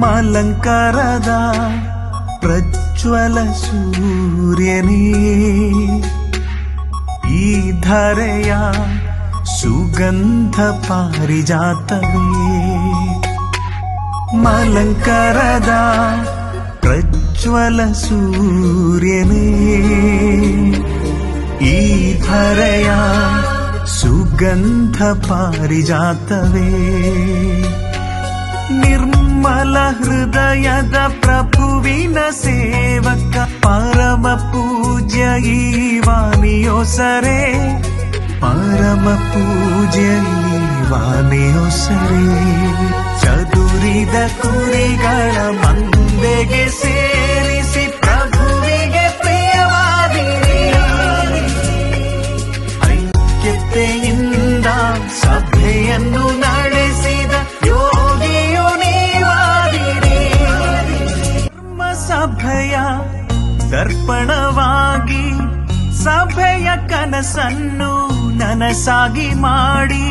ಮಲಂಕರದ ಪ್ರಜ್ವಲ ಸೂರ್ಯನೇ, ಈ ಧರೆಯ ಸುಗಂಧ ಪಾರಿಜಾತವೇ. ಮಲಂಕರದ ಪ್ರಜ್ವಲ ಸೂರ್ಯನೇ, ಈ ಧರೆಯ ಸುಗಂಧ ಪಾರಿಜಾತವೇ. ನಿರ್ಮಲ ಹೃದಯದ ಪ್ರಭುವಿನ ಸೇವಕ, ಪರಮ ಪೂಜ್ಯ ಈವಾನಿಯೋಸರೆ, ಪರಮ ಪೂಜ್ಯ ಈವಾನಿಯೋಸರೆ. ಚದುರಿದ ಕುರಿಗಳ ಮಂದೆಗೆ ಸೇರಿಸಿ ಪ್ರಭುವಿಗೆ ಪ್ರಿಯವಾದಿರಿ. ಐಕ್ಯತೆಯಿಂದ ಸಭೆಯನ್ನು ನಡೆಸಿದ ಯೋಗಿಯು ನೀವಾದಿರಿ. ಧರ್ಮ ಸಭೆಯ ದರ್ಪಣವಾಗಿ ಸಭೆಯ ಕನಸನ್ನು ನನಸಾಗಿ ಮಾಡಿ,